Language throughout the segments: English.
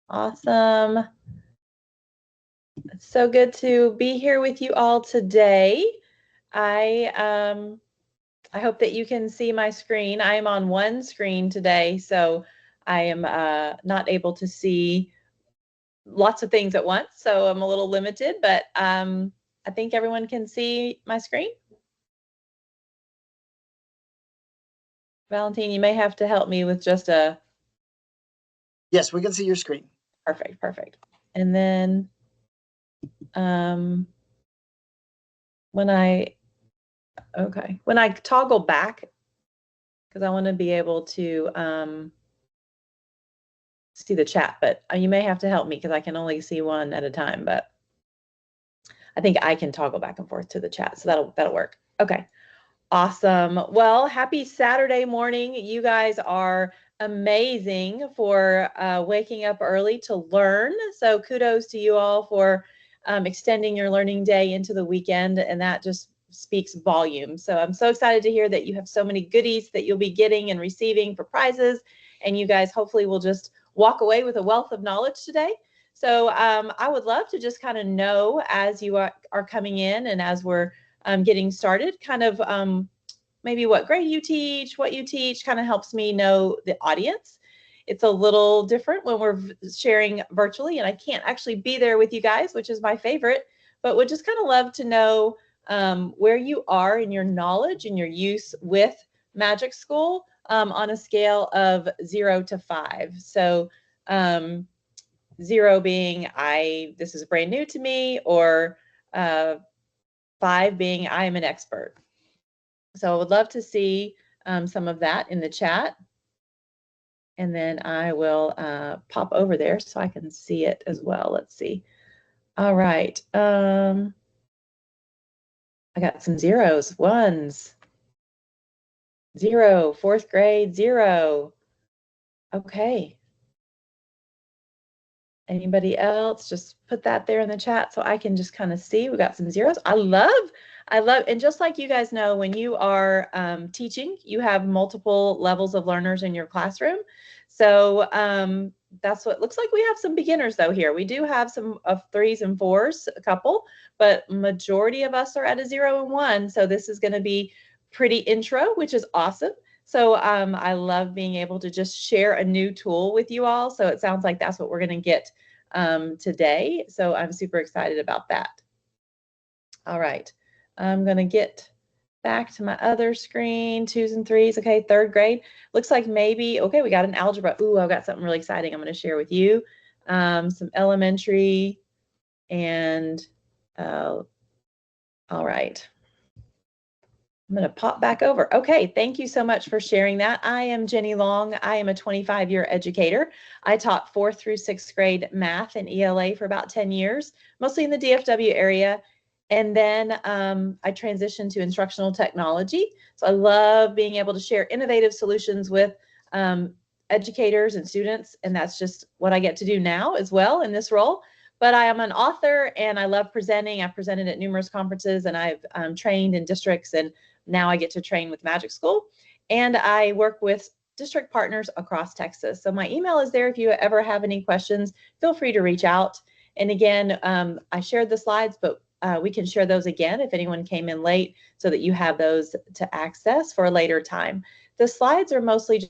Awesome. It's so good to be here with you all today. I hope that you can see my screen. I am on one screen today, so I am not able to see lots of things at once, so I'm a little limited, but I think everyone can see my screen. Valentine, you may have to help me with just a... Yes, we can see your screen. Perfect, perfect. And then when I toggle back, because I want to be able to see the chat, but you may have to help me because I can only see one at a time, but I think I can toggle back and forth to the chat, so that'll work. Okay. Awesome. Well, happy Saturday morning. You guys are amazing for waking up early to learn. So kudos to you all for extending your learning day into the weekend, and that just speaks volumes. So I'm so excited to hear that you have so many goodies that you'll be getting and receiving for prizes, and you guys hopefully will just walk away with a wealth of knowledge today. So I would love to just kind of know as you are coming in and as we're getting started, kind of maybe what grade you teach, what you teach, kind of helps me know the audience. It's a little different when we're sharing virtually, and I can't actually be there with you guys, which is my favorite, but would just kind of love to know where you are in your knowledge and your use with MagicSchool on a scale of 0 to 5. So 0 being this is brand new to me, or 5 being I am an expert. So I would love to see some of that in the chat. And then I will pop over there so I can see it as well. Let's see. All right. I got some zeros, ones. 0, 4th grade, 0. Okay. Anybody else? Just put that there in the chat so I can just kind of see. We got some zeros. I love, and just like you guys know, when you are teaching, you have multiple levels of learners in your classroom. So that's what it looks like. We have some beginners though here. We do have some of 3s and 4s, a couple, but majority of us are at a 0 and 1. So this is going to be pretty intro, which is awesome. So I love being able to just share a new tool with you all. So it sounds like that's what we're going to get today. So I'm super excited about that. All right. I'm going to get back to my other screen, 2s and 3s. Okay, 3rd grade. Looks like maybe, okay, we got an algebra. Ooh, I've got something really exciting I'm going to share with you. Some elementary and, all right. I'm going to pop back over. Okay, thank you so much for sharing that. I am Jeni Long. I am a 25-year educator. I taught 4th through 6th grade math and ELA for about 10 years, mostly in the DFW area. And then I transitioned to instructional technology. So I love being able to share innovative solutions with educators and students. And that's just what I get to do now as well in this role. But I am an author and I love presenting. I've presented at numerous conferences and I've trained in districts, and now I get to train with MagicSchool. And I work with district partners across Texas. So my email is there if you ever have any questions. Feel free to reach out. And again, I shared the slides, but we can share those again if anyone came in late so that you have those to access for a later time. The slides are mostly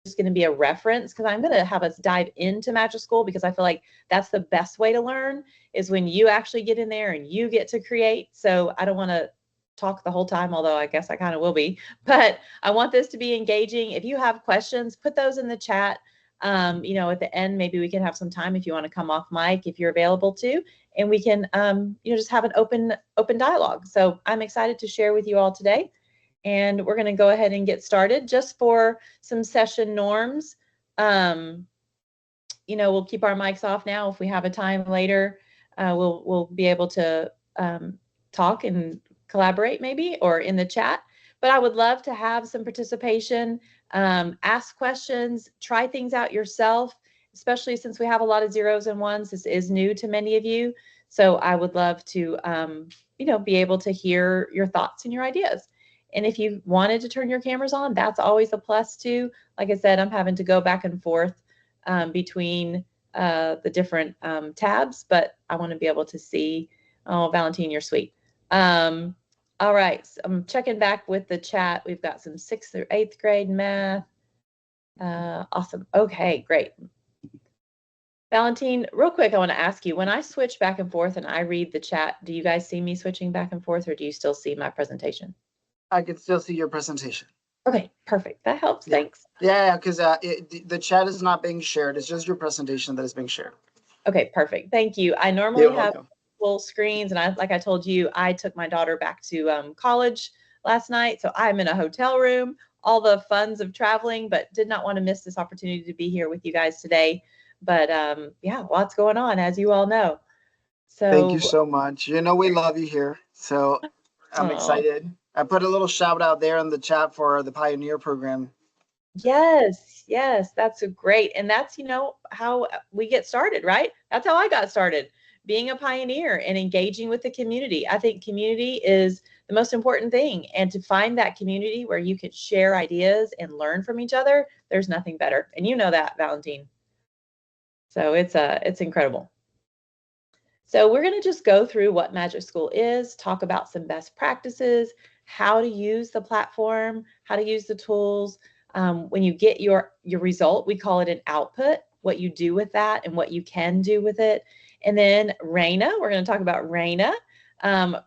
just going to be a reference because I'm going to have us dive into MagicSchool because I feel like that's the best way to learn is when you actually get in there and you get to create. So I don't want to talk the whole time, although I guess I kind of will be, but I want this to be engaging. If you have questions, put those in the chat. You know, at the end, maybe we can have some time if you want to come off mic, if you're available to, and we can, you know, just have an open dialogue. So I'm excited to share with you all today. And we're going to go ahead and get started. Just for some session norms, you know, we'll keep our mics off now. If we have a time later, we'll be able to talk and collaborate maybe, or in the chat. But I would love to have some participation, ask questions, try things out yourself, especially since we have a lot of 0s and 1s. This is new to many of you. So I would love to, you know, be able to hear your thoughts and your ideas. And if you wanted to turn your cameras on, that's always a plus too. Like I said, I'm having to go back and forth between the different tabs, but I want to be able to see. Oh, Valentine, you're sweet. All right, so I'm checking back with the chat. We've got some 6th through 8th grade math. Awesome. Okay, great. Valentine, real quick, I want to ask you, when I switch back and forth and I read the chat, do you guys see me switching back and forth, or do you still see my presentation? I can still see your presentation. Okay, perfect. That helps. Yeah. Thanks. Yeah, because the chat is not being shared. It's just your presentation that is being shared. Okay, perfect. Thank you. I normally You're have welcome. full screens, and like I told you, I took my daughter back to college last night, so I'm in a hotel room, all the funds of traveling, but did not want to miss this opportunity to be here with you guys today. But yeah, lots going on, as you all know. Thank you So, so much. You know we love you here, so I'm oh, excited. I put a little shout out there in the chat for the Pioneer program. yes, yes, that's a great. And that's, how we get started, right? That's how I got started, being a pioneer and engaging with the community. I think community is the most important thing. And to find that community where you can share ideas and learn from each other, there's nothing better. And you know that, Valentine. So it's incredible. So we're going to just go through what Magic School is, talk about some best practices, how to use the platform, how to use the tools. When you get your result, we call it an output, what you do with that and what you can do with it. And then Raina, we're going to talk about Raina.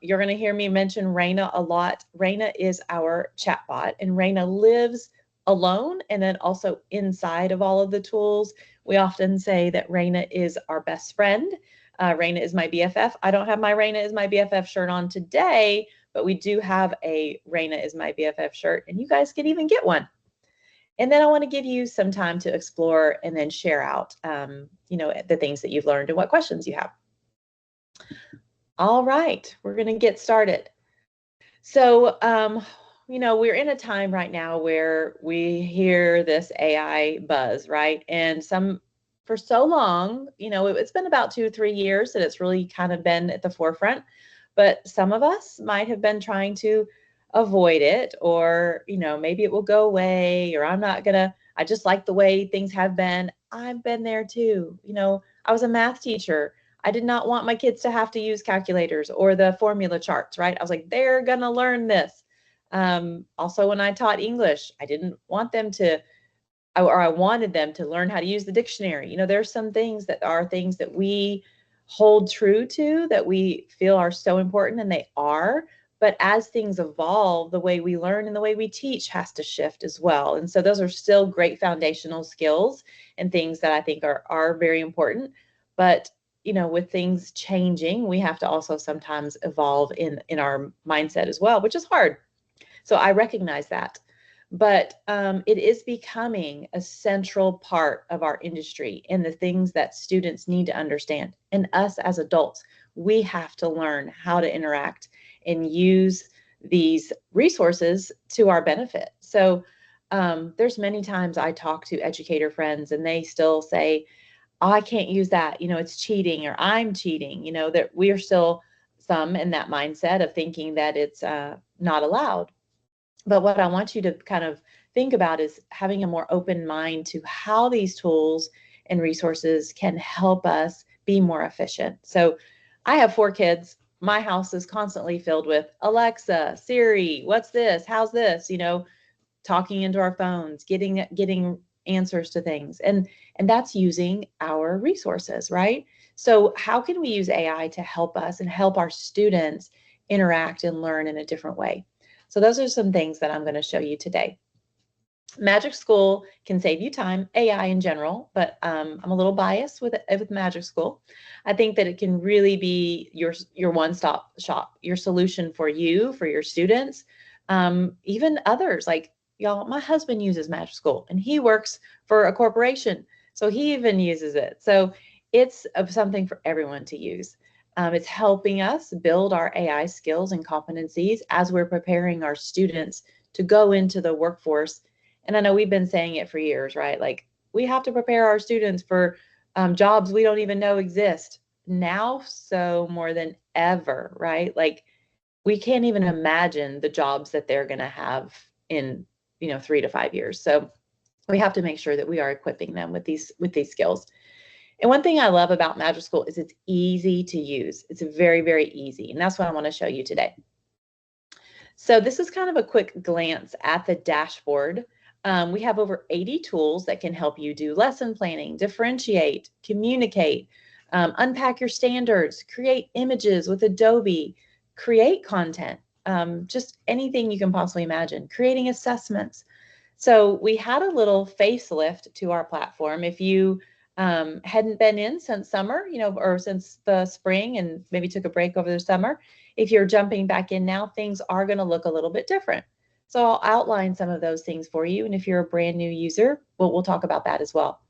You're going to hear me mention Raina a lot. Raina is our chatbot, and Raina lives alone and then also inside of all of the tools. We often say that Raina is our best friend. Raina is my BFF. I don't have my Raina is my BFF shirt on today, but we do have a Raina is my BFF shirt, and you guys can even get one. And then I want to give you some time to explore and then share out, the things that you've learned and what questions you have. All right, we're going to get started. So, we're in a time right now where we hear this AI buzz, right? And for so long, it's been about 2 or 3 years that it's really kind of been at the forefront. But some of us might have been trying to avoid it, or, maybe it will go away, or I just like the way things have been. I've been there too. I was a math teacher. I did not want my kids to have to use calculators or the formula charts, right? I was like, they're going to learn this. Also, when I taught English, I didn't want them to, or I wanted them to learn how to use the dictionary. There's some things that are things that we hold true to that we feel are so important, and they are. But as things evolve, the way we learn and the way we teach has to shift as well. And so those are still great foundational skills and things that I think are very important. But with things changing, we have to also sometimes evolve in our mindset as well, which is hard. So I recognize that. But it is becoming a central part of our industry and the things that students need to understand. And us as adults, we have to learn how to interact and use these resources to our benefit. So there's many times I talk to educator friends and they still say, oh, I can't use that, it's cheating, or I'm cheating, that we are still some in that mindset of thinking that it's not allowed. But what I want you to kind of think about is having a more open mind to how these tools and resources can help us be more efficient. So I have 4 kids. My house is constantly filled with Alexa, Siri, what's this? How's this? Talking into our phones, getting answers to things. And that's using our resources, right? So how can we use AI to help us and help our students interact and learn in a different way? So those are some things that I'm going to show you today. Magic School can save you time, AI in general, but I'm a little biased with Magic School. I think that it can really be your one-stop shop, your solution for you, for your students, even others. Like, y'all, my husband uses Magic School, and he works for a corporation, so he even uses it. So it's something for everyone to use. It's helping us build our AI skills and competencies as we're preparing our students to go into the workforce. And I know we've been saying it for years, right? Like, we have to prepare our students for jobs we don't even know exist now, so more than ever, right? Like, we can't even imagine the jobs that they're going to have in 3 to 5 years. So we have to make sure that we are equipping them with these skills. And one thing I love about MagicSchool is it's easy to use. It's very, very easy. And that's what I want to show you today. So this is kind of a quick glance at the dashboard. We have over 80 tools that can help you do lesson planning, differentiate, communicate, unpack your standards, create images with Adobe, create content, just anything you can possibly imagine, creating assessments. So we had a little facelift to our platform. If you hadn't been in since summer, or since the spring and maybe took a break over the summer, if you're jumping back in now, things are going to look a little bit different. So I'll outline some of those things for you. And if you're a brand new user, we'll talk about that as well.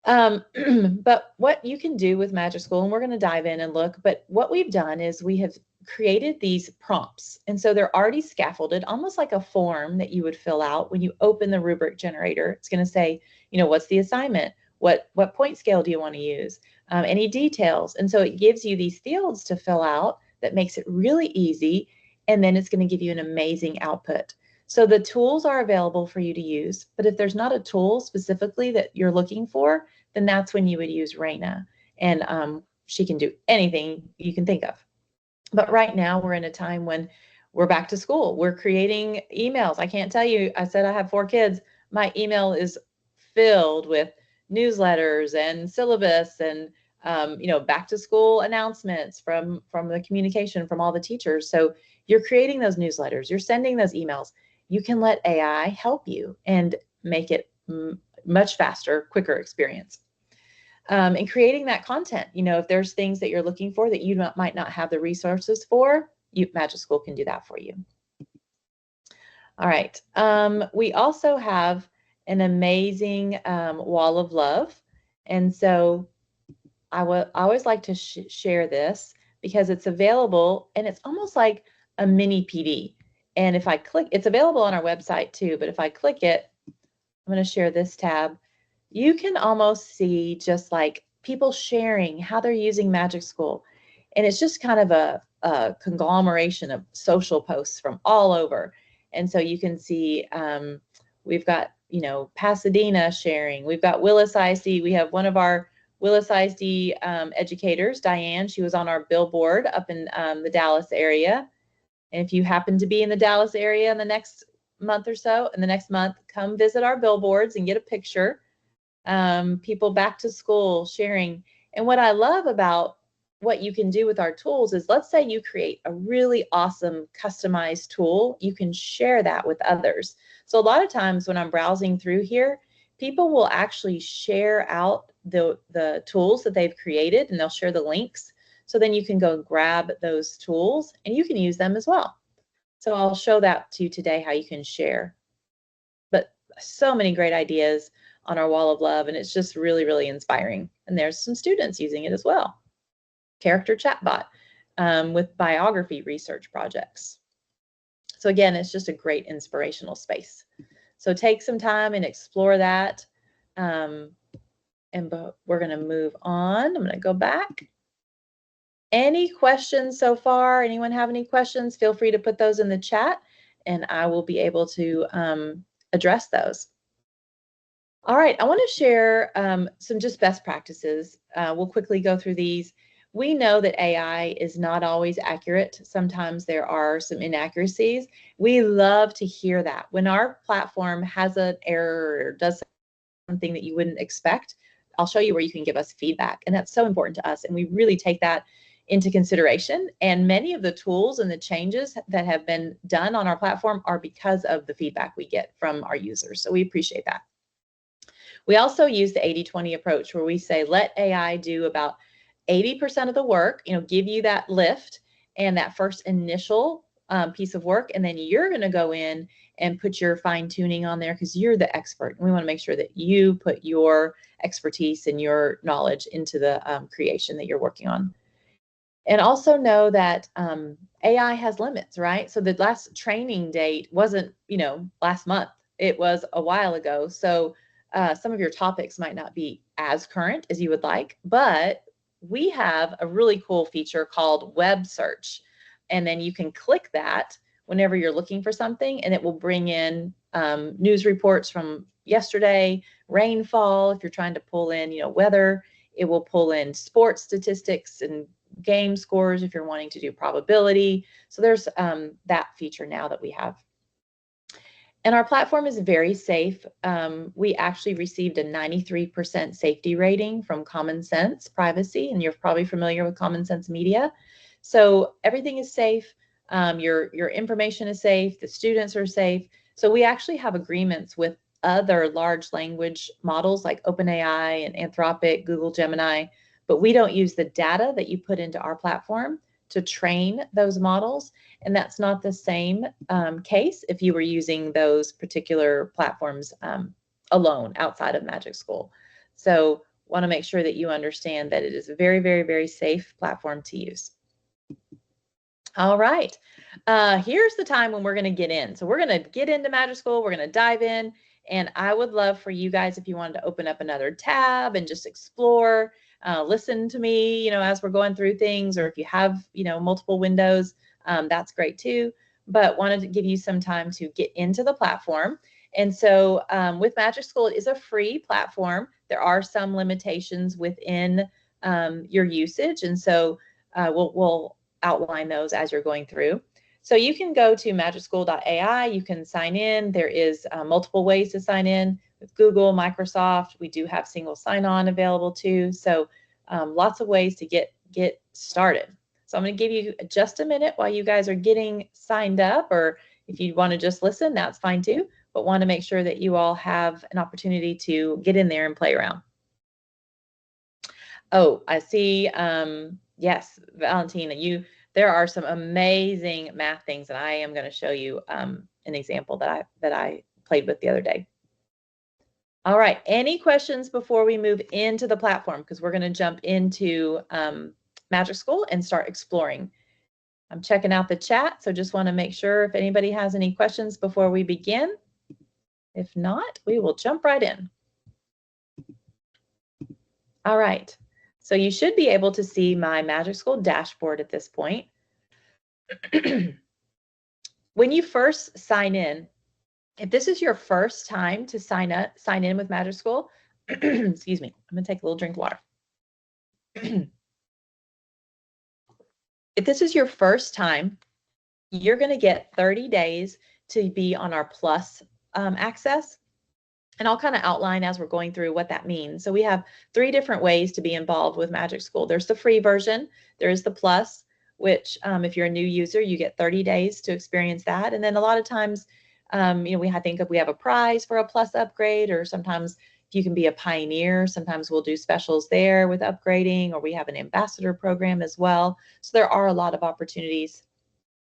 But what you can do with MagicSchool, and we're going to dive in and look, but what we've done is we have created these prompts. And so they're already scaffolded, almost like a form that you would fill out when you open the rubric generator. It's going to say, what's the assignment? What point scale do you want to use? Any details? And so it gives you these fields to fill out that makes it really easy. And then it's going to give you an amazing output. So the tools are available for you to use, but if there's not a tool specifically that you're looking for, then that's when you would use Raina. And she can do anything you can think of. But right now we're in a time when we're back to school. We're creating emails. I can't tell you, I said I have 4 kids. My email is filled with newsletters and syllabus and back to school announcements from the communication from all the teachers. So you're creating those newsletters, you're sending those emails. You can let AI help you and make it much faster, quicker experience. And creating that content, if there's things that you're looking for that you might not have the resources for, MagicSchool can do that for you. All right. We also have an amazing wall of love. And so I always like to share this because it's available and it's almost like a mini PD. And if I click, it's available on our website too, but if I click it, I'm going to share this tab. You can almost see just like people sharing how they're using MagicSchool. And it's just kind of a conglomeration of social posts from all over. And so you can see we've got, Pasadena sharing. We've got Willis ISD. We have one of our Willis ISD educators, Diane. She was on our billboard up in the Dallas area. And if you happen to be in the Dallas area in the next month or so, in the next month, come visit our billboards and get a picture. People back to school sharing. And what I love about what you can do with our tools is, let's say you create a really awesome customized tool, you can share that with others. So a lot of times when I'm browsing through here, people will actually share out the tools that they've created and they'll share the links. So then you can go grab those tools and you can use them as well. So I'll show that to you today, how you can share. But so many great ideas on our wall of love, and it's just really, really inspiring. And there's some students using it as well. Character chatbot with biography research projects. So again, it's just a great inspirational space. So take some time and explore that. And we're going to move on. I'm going to go back. Any questions so far? Anyone have any questions? Feel free to put those in the chat and I will be able to address those. All right, I want to share some just best practices. We'll quickly go through these. We know that AI is not always accurate. Sometimes there are some inaccuracies. We love to hear that. When our platform has an error or does something that you wouldn't expect, I'll show you where you can give us feedback. And that's so important to us. And we really take that into consideration. And many of the tools and the changes that have been done on our platform are because of the feedback we get from our users. So we appreciate that. We also use the 80-20 approach where we say, let AI do about 80% of the work, give you that lift and that first initial piece of work. And then you're going to go in and put your fine tuning on there because you're the expert. And we want to make sure that you put your expertise and your knowledge into the creation that you're working on. And also know that AI has limits, right? So the last training date wasn't, last month. It was a while ago. So some of your topics might not be as current as you would like, but we have a really cool feature called web search. And then you can click that whenever you're looking for something, and it will bring in news reports from yesterday, rainfall, if you're trying to pull in, weather It will pull in sports statistics and game scores if you're wanting to do probability. So there's that feature now that we have. And our platform is very safe. We actually received a 93% safety rating from Common Sense Privacy, and you're probably familiar with Common Sense Media. So everything is safe. Your information is safe. The students are safe. So we actually have agreements with other large language models like OpenAI and Anthropic, Google Gemini, but we don't use the data that you put into our platform to train those models. And that's not the same case if you were using those particular platforms alone outside of MagicSchool. So want to make sure that you understand that it is a very, very, very safe platform to use. All right, here's the time when we're going to get in. So we're going to get into MagicSchool. We're going to dive in. And I would love for you guys, if you wanted to open up another tab and just explore, listen to me, as we're going through things, or if you have, multiple windows, that's great too. But wanted to give you some time to get into the platform. And so with MagicSchool, it is a free platform. There are some limitations within your usage. And so we'll outline those as you're going through. So you can go to magicschool.ai, you can sign in. There is multiple ways to sign in with Google, Microsoft. We do have single sign-on available too. So lots of ways to get started. So I'm going to give you just a minute while you guys are getting signed up, or if you want to just listen, that's fine too, but want to make sure that you all have an opportunity to get in there and play around. Oh, I see. Yes, Valentina, there are some amazing math things, and I am going to show you an example that I played with the other day. All right, any questions before we move into the platform? Because we're going to jump into MagicSchool and start exploring. I'm checking out the chat, so just want to make sure if anybody has any questions before we begin. If not, we will jump right in. All right, so you should be able to see my MagicSchool dashboard at this point. When you first sign in, if this is your first time to sign in with MagicSchool, excuse me, I'm gonna take a little drink of water. If this is your first time, you're gonna get 30 days to be on our Plus access. And I'll kind of outline as we're going through what that means. So we have 3 different ways to be involved with MagicSchool. There's the free version, there's the Plus, which if you're a new user, you get 30 days to experience that. And then a lot of times, I think if we have a prize for a Plus upgrade, or sometimes if you can be a pioneer, sometimes we'll do specials there with upgrading, or we have an ambassador program as well. So there are a lot of opportunities.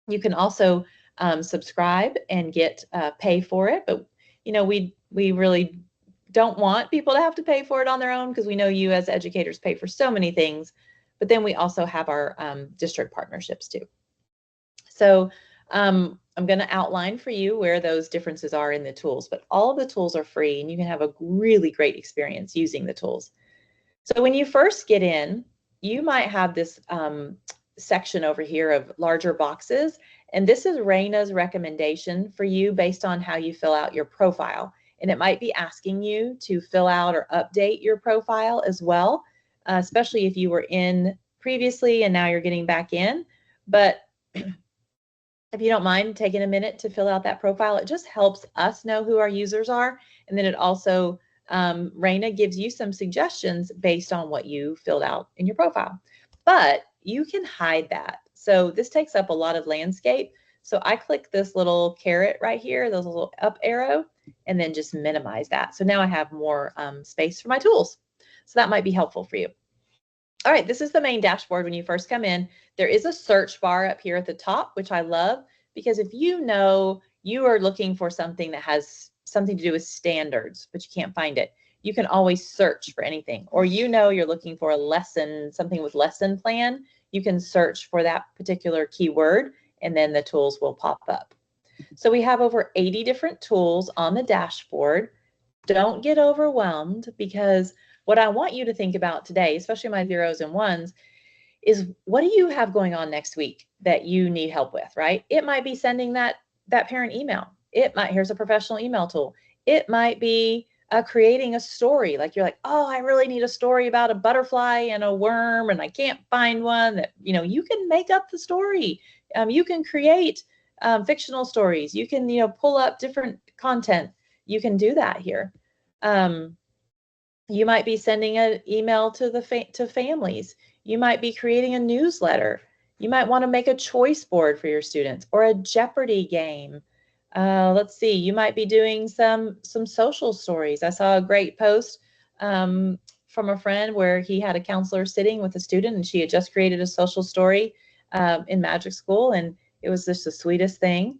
You can also subscribe and get pay for it, but we really don't want people to have to pay for it on their own, because we know you as educators pay for so many things. But then we also have our district partnerships too. So I'm going to outline for you where those differences are in the tools, but all of the tools are free and you can have a really great experience using the tools. So when you first get in, you might have this section over here of larger boxes, and this is Raina's recommendation for you based on how you fill out your profile. And it might be asking you to fill out or update your profile as well, especially if you were in previously and now you're getting back in. But if you don't mind taking a minute to fill out that profile, it just helps us know who our users are. And then it also, Raina gives you some suggestions based on what you filled out in your profile. But you can hide that. So this takes up a lot of landscape. So I click this little caret right here, this little up arrow, and then just minimize that. So now I have more space for my tools. So that might be helpful for you. All right, this is the main dashboard when you first come in. There is a search bar up here at the top, which I love, because if you know you are looking for something that has something to do with standards, but you can't find it, you can always search for anything. Or you're looking for a lesson, something with lesson plan, you can search for that particular keyword, and then the tools will pop up. So we have over 80 different tools on the dashboard. Don't get overwhelmed, because what I want you to think about today, especially my zeros and ones, is what do you have going on next week that you need help with, right? It might be sending that parent email. Here's a professional email tool. It might be creating a story. Like you're like, oh, I really need a story about a butterfly and a worm, and I can't find one. That, you know, you can make up the story. You can create fictional stories. You can, you know, pull up different content. You can do that here. You might be sending an email to to families. You might be creating a newsletter. You might want to make a choice board for your students or a Jeopardy game. Let's see, you might be doing some social stories. I saw a great post from a friend where he had a counselor sitting with a student, and she had just created a social story in MagicSchool, and it was just the sweetest thing.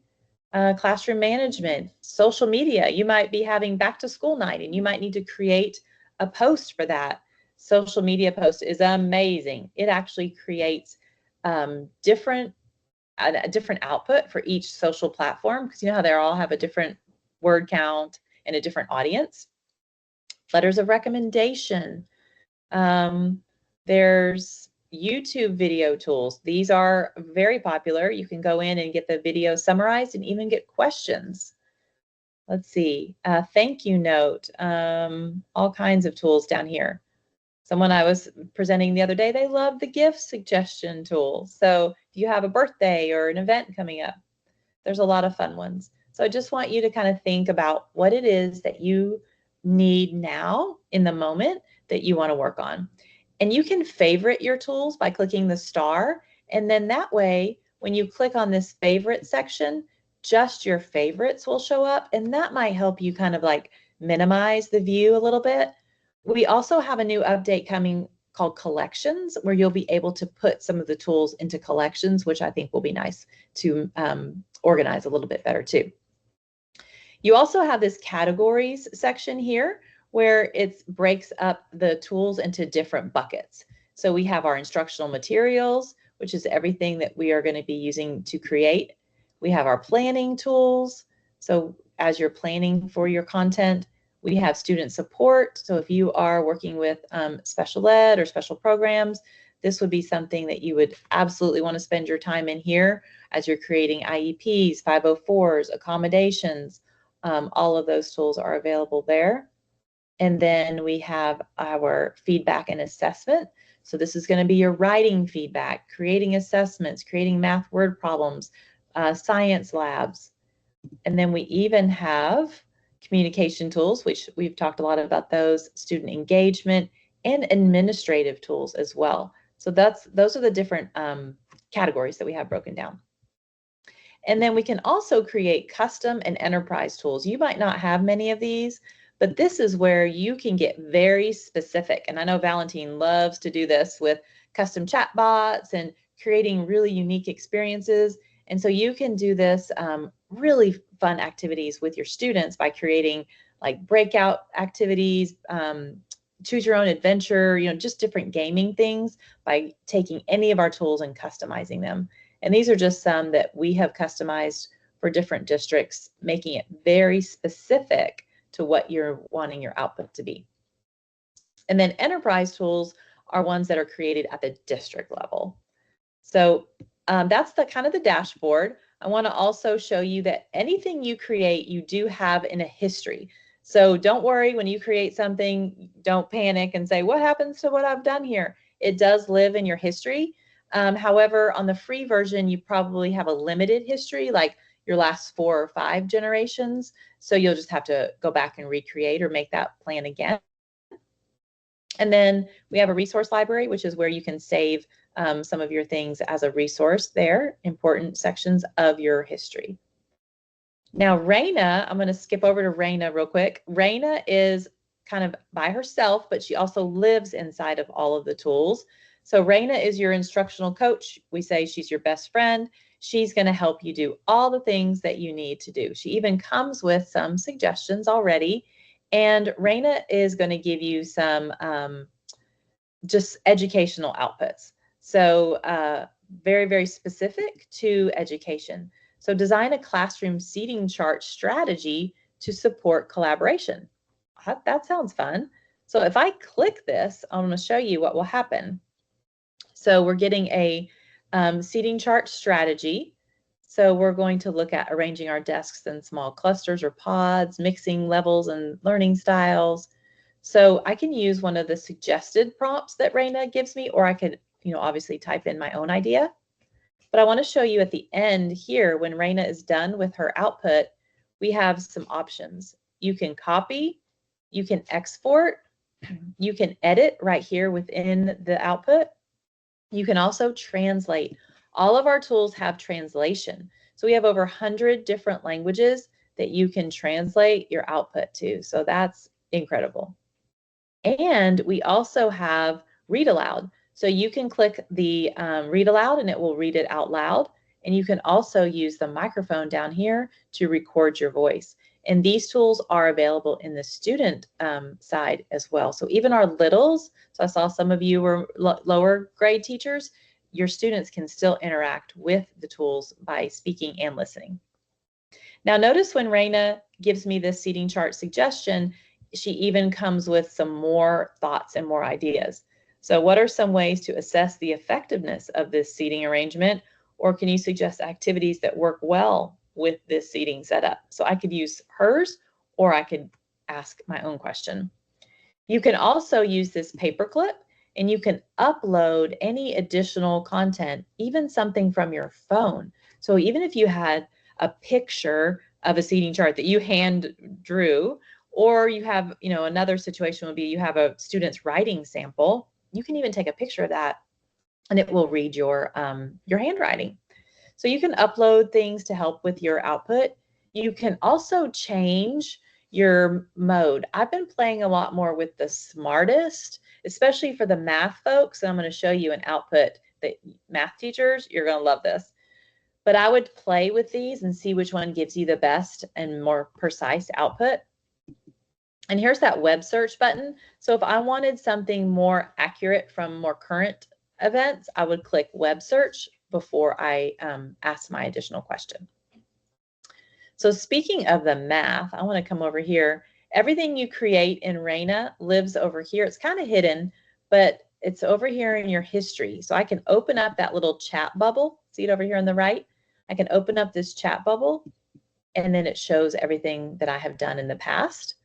Classroom management, social media. You might be having back to school night, and you might need to create a post for that. Social media post is amazing. It actually creates a different output for each social platform, because you know how they all have a different word count and a different audience. Letters of recommendation. There's YouTube video tools. These are very popular. You can go in and get the video summarized and even get questions. Let's see, thank you note, all kinds of tools down here. Someone I was presenting the other day, they love the gift suggestion tool. So if you have a birthday or an event coming up, there's a lot of fun ones. So I just want you to kind of think about what it is that you need now in the moment that you want to work on. And you can favorite your tools by clicking the star. And then that way, when you click on this favorite section, just your favorites will show up. And that might help you kind of like minimize the view a little bit. We also have a new update coming called collections, where you'll be able to put some of the tools into collections, which I think will be nice to organize a little bit better too. You also have this categories section here, where it breaks up the tools into different buckets. So we have our instructional materials, which is everything that we are going to be using to create. We have our planning tools. So as you're planning for your content, we have student support. So if you are working with special ed or special programs, this would be something that you would absolutely want to spend your time in here as you're creating IEPs, 504s, accommodations. All of those tools are available there. And then we have our feedback and assessment. So this is going to be your writing feedback, creating assessments, creating math word problems, science labs. And then we even have communication tools, which we've talked a lot about those, student engagement, and administrative tools as well. So those are the different categories that we have broken down. And then we can also create custom and enterprise tools. You might not have many of these, but this is where you can get very specific. And I know Valentine loves to do this with custom chatbots and creating really unique experiences. And so you can do this really fun activities with your students by creating like breakout activities, choose your own adventure, you know, just different gaming things by taking any of our tools and customizing them. And these are just some that we have customized for different districts, making it very specific to what you're wanting your output to be. And then enterprise tools are ones that are created at the district level. So that's the kind of the dashboard. I want to also show you that anything you create, you do have in a history. So don't worry when you create something, don't panic and say, what happens to what I've done here? It does live in your history. However, on the free version, you probably have a limited history, like your last 4 or 5 generations. So you'll just have to go back and recreate or make that plan again. And then we have a resource library, which is where you can save some of your things as a resource there, important sections of your history. Now, Raina, I'm going to skip over to Raina real quick. Raina is kind of by herself, but she also lives inside of all of the tools. So Raina is your instructional coach. We say she's your best friend. She's going to help you do all the things that you need to do. She even comes with some suggestions already. And Raina is going to give you some just educational outputs. So very, very specific to education. So design a classroom seating chart strategy to support collaboration. That sounds fun. So if I click this, I'm going to show you what will happen. So we're getting a seating chart strategy. So we're going to look at arranging our desks in small clusters or pods, mixing levels and learning styles. So I can use one of the suggested prompts that Raina gives me, or I could, obviously type in my own idea. But I want to show you at the end here, when Raina is done with her output, we have some options. You can copy, you can export, you can edit right here within the output. You can also translate. All of our tools have translation. So we have over 100 different languages that you can translate your output to. So that's incredible. And we also have read aloud. So you can click the read aloud and it will read it out loud. And you can also use the microphone down here to record your voice. And these tools are available in the student side as well. So even our littles, so I saw some of you were lower grade teachers, your students can still interact with the tools by speaking and listening. Now notice when Raina gives me this seating chart suggestion, she even comes with some more thoughts and more ideas. So what are some ways to assess the effectiveness of this seating arrangement? Or can you suggest activities that work well with this seating setup? So I could use hers, or I could ask my own question. You can also use this paperclip, and you can upload any additional content, even something from your phone. So even if you had a picture of a seating chart that you hand drew, or you have, another situation would be you have a student's writing sample, you can even take a picture of that and it will read your handwriting. So you can upload things to help with your output. You can also change your mode. I've been playing a lot more with the smartest, especially for the math folks. And I'm going to show you an output that math teachers, you're going to love this. But I would play with these and see which one gives you the best and more precise output. And here's that web search button. So if I wanted something more accurate from more current events, I would click web search before I ask my additional question. So speaking of the math, I want to come over here. Everything you create in Raina lives over here. It's kind of hidden, but it's over here in your history. So I can open up that little chat bubble. See it over here on the right? I can open up this chat bubble, and then it shows everything that I have done in the past.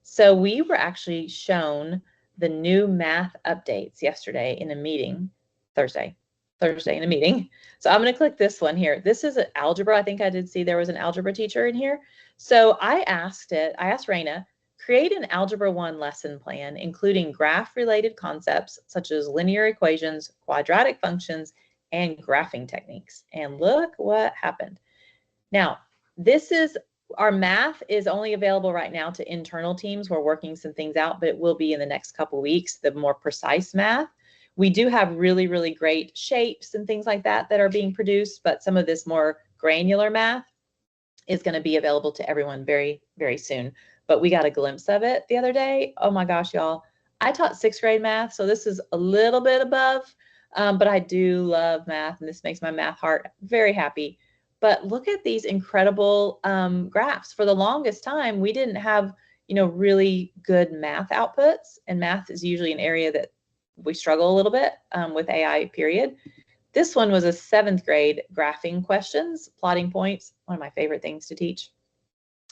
So we were actually shown the new math updates yesterday in a meeting, Thursday in a meeting. So I'm going to click this one here. This is an algebra. I think I did see there was an algebra teacher in here. So I asked Raina, create an Algebra 1 lesson plan, including graph-related concepts such as linear equations, quadratic functions, and graphing techniques. And look what happened. Now, our math is only available right now to internal teams. We're working some things out, but it will be in the next couple weeks, the more precise math. We do have really, really great shapes and things like that that are being produced, but some of this more granular math is going to be available to everyone very, very soon. But we got a glimpse of it the other day. Oh my gosh, y'all. I taught 6th grade math, so this is a little bit above, but I do love math, and this makes my math heart very happy. But look at these incredible graphs. For the longest time, we didn't have, really good math outputs, and math is usually an area that we struggle a little bit with AI, period. This one was a 7th grade graphing questions, plotting points, one of my favorite things to teach.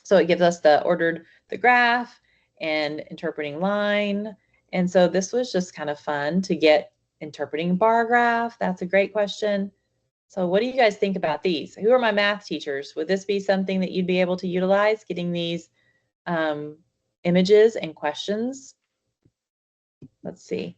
So it gives us the graph and interpreting line. And so this was just kind of fun to get interpreting bar graph. That's a great question. So what do you guys think about these? Who are my math teachers? Would this be something that you'd be able to utilize, getting these images and questions? Let's see.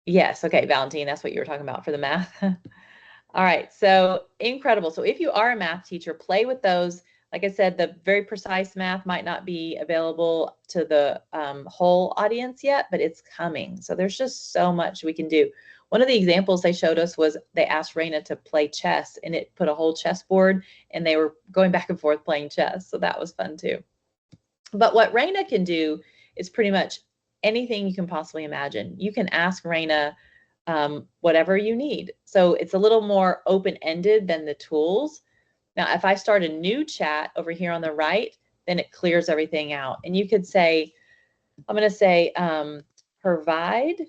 Yes, okay, Valentine, that's what you were talking about for the math. All right, so incredible. So if you are a math teacher, play with those. Like I said, the very precise math might not be available to the whole audience yet, but it's coming. So there's just so much we can do. One of the examples they showed us was they asked Raina to play chess, and it put a whole chessboard, and they were going back and forth playing chess. So that was fun too. But what Raina can do is pretty much anything you can possibly imagine. You can ask Raina whatever you need. So it's a little more open-ended than the tools. Now, if I start a new chat over here on the right, then it clears everything out. And you could say, I'm going to say, provide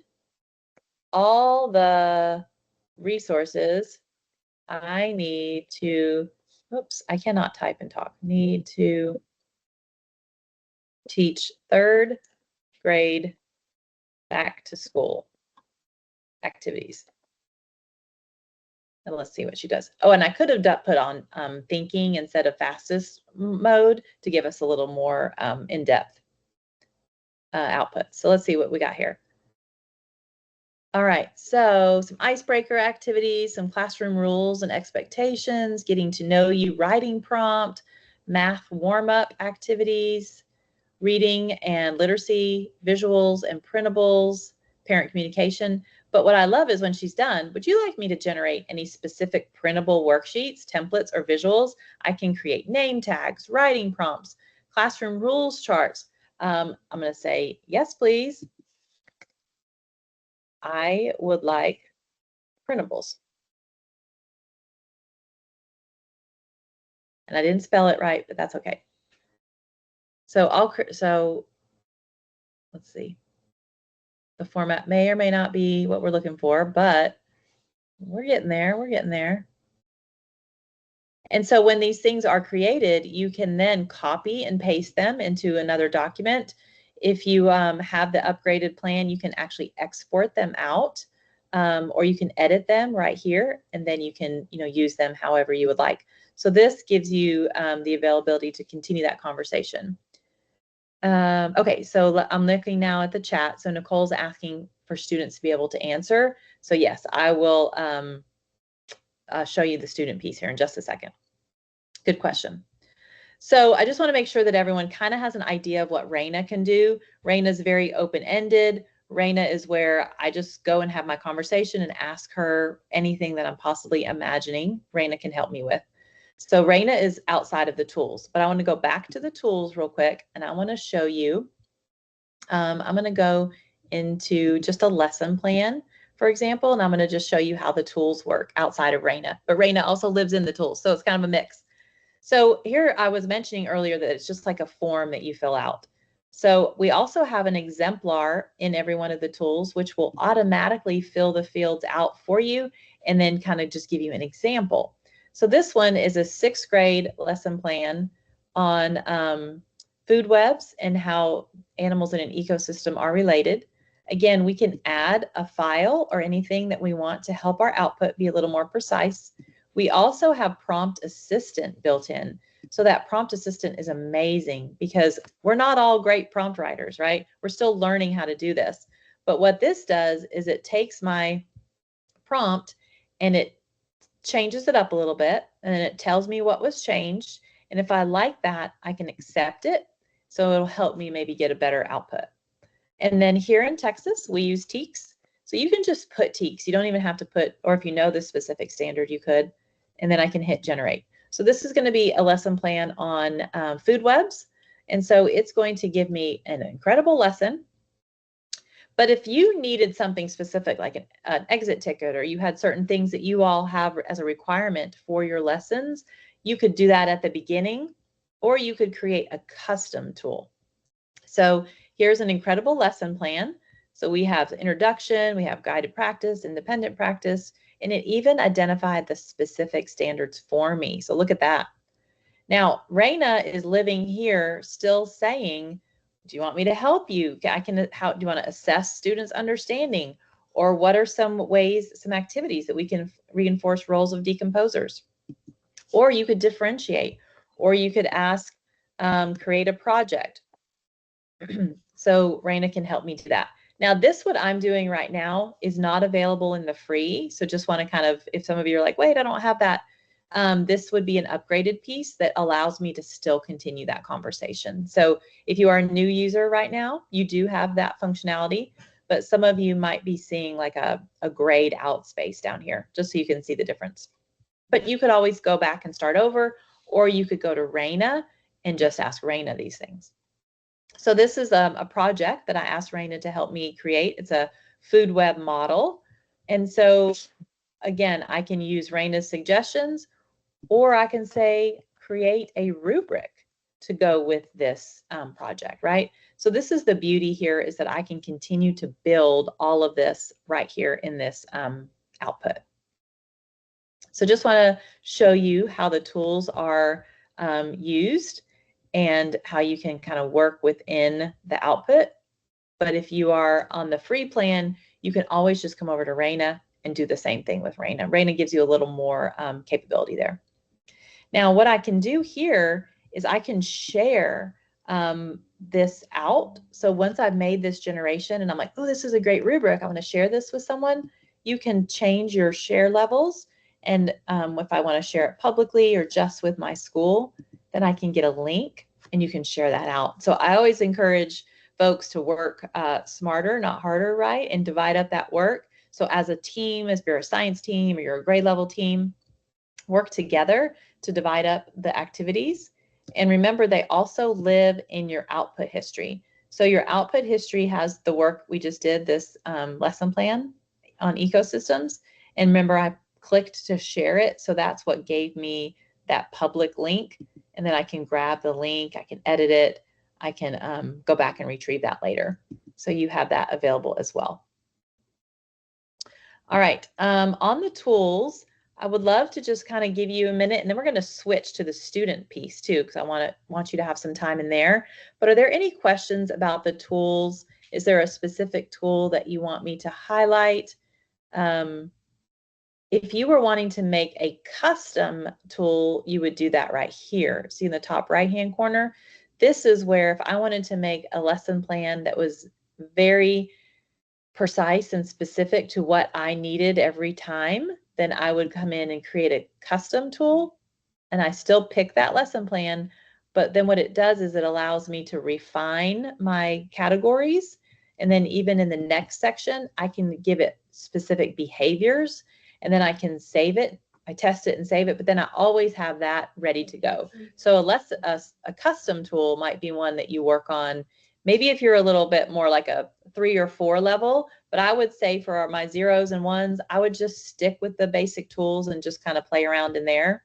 all the resources I need to, oops, I cannot type and talk. Need to teach 3rd grade back to school activities. And let's see what she does. Oh, and I could have put on thinking instead of fastest mode to give us a little more in-depth output. So let's see what we got here. All right, so some icebreaker activities, some classroom rules and expectations, getting to know you, writing prompt, math warm-up activities, reading and literacy, visuals and printables, parent communication. But what I love is when she's done, would you like me to generate any specific printable worksheets, templates, or visuals? I can create name tags, writing prompts, classroom rules charts. I'm going to say, yes, please. I would like printables. And I didn't spell it right, but that's okay. So let's see. The format may or may not be what we're looking for, but we're getting there. We're getting there. And so when these things are created, you can then copy and paste them into another document. If you have the upgraded plan, you can actually export them out, or you can edit them right here, and then you can use them however you would like. So this gives you the availability to continue that conversation. Okay, so I'm looking now at the chat. So Nicole's asking for students to be able to answer. So yes, I will show you the student piece here in just a second. Good question. So I just want to make sure that everyone kind of has an idea of what Raina can do. Raina is very open-ended. Raina is where I just go and have my conversation and ask her anything that I'm possibly imagining Raina can help me with. So Raina is outside of the tools, but I want to go back to the tools real quick, and I want to show you. I'm going to go into just a lesson plan, for example, and I'm going to just show you how the tools work outside of Raina. But Raina also lives in the tools, so it's kind of a mix. So here I was mentioning earlier that it's just like a form that you fill out. So we also have an exemplar in every one of the tools, which will automatically fill the fields out for you and then kind of just give you an example. So this one is a 6th grade lesson plan on food webs and how animals in an ecosystem are related. Again, we can add a file or anything that we want to help our output be a little more precise. We also have Prompt Assistant built in. So that Prompt Assistant is amazing because we're not all great prompt writers, right? We're still learning how to do this. But what this does is it takes my prompt and it changes it up a little bit, and then it tells me what was changed. And if I like that, I can accept it. So it'll help me maybe get a better output. And then here in Texas, we use TEKS. So you can just put TEKS. You don't even have to put, or if you know the specific standard, you could. And then I can hit generate. So this is going to be a lesson plan on food webs. And so it's going to give me an incredible lesson. But if you needed something specific, like an exit ticket, or you had certain things that you all have as a requirement for your lessons, you could do that at the beginning, or you could create a custom tool. So here's an incredible lesson plan. So we have introduction, we have guided practice, independent practice, and it even identified the specific standards for me. So look at that. Now, Raina is living here still saying, do you want me to help you? Do you want to assess students' understanding? Or what are some ways, some activities that we can reinforce roles of decomposers? Or you could differentiate, or you could ask, create a project. So Raina can help me do that. Now, what I'm doing right now is not available in the free. So just want to kind of, if some of you are like, wait, I don't have that, this would be an upgraded piece that allows me to still continue that conversation. So if you are a new user right now, you do have that functionality, but some of you might be seeing like a grayed out space down here, just so you can see the difference. But you could always go back and start over, or you could go to Raina and just ask Raina these things. So this is a project that I asked Raina to help me create. It's a food web model. And so again, I can use Raina's suggestions, or I can say, create a rubric to go with this project, right? So this is the beauty here, is that I can continue to build all of this right here in this output. So just want to show you how the tools are used and how you can kind of work within the output. But if you are on the free plan, you can always just come over to Raina and do the same thing with Raina. Raina gives you a little more capability there. Now, what I can do here is I can share this out. So once I've made this generation and I'm like, oh, this is a great rubric, I want to share this with someone, you can change your share levels. And if I want to share it publicly or just with my school, then I can get a link and you can share that out. So I always encourage folks to work smarter, not harder, right? And divide up that work. So as a team, if you're a science team or you're a grade level team, work together to divide up the activities. And remember, they also live in your output history. So your output history has the work we just did, this lesson plan on ecosystems. And remember, I clicked to share it. So that's what gave me that public link. And then I can grab the link, I can edit it, I can go back and retrieve that later. So you have that available as well. All right, on the tools, I would love to just kind of give you a minute, and then we're going to switch to the student piece too, because I want you to have some time in there. But are there any questions about the tools? Is there a specific tool that you want me to highlight? If you were wanting to make a custom tool, you would do that right here. See in the top right-hand corner? This is where if I wanted to make a lesson plan that was very precise and specific to what I needed every time, then I would come in and create a custom tool, and I still pick that lesson plan. But then what it does is it allows me to refine my categories. And then even in the next section, I can give it specific behaviors, and then I can save it. I test it and save it, but then I always have that ready to go. So a custom tool might be one that you work on. Maybe if you're a little bit more like a 3 or 4 level, but I would say for my 0s and 1s, I would just stick with the basic tools and just kind of play around in there.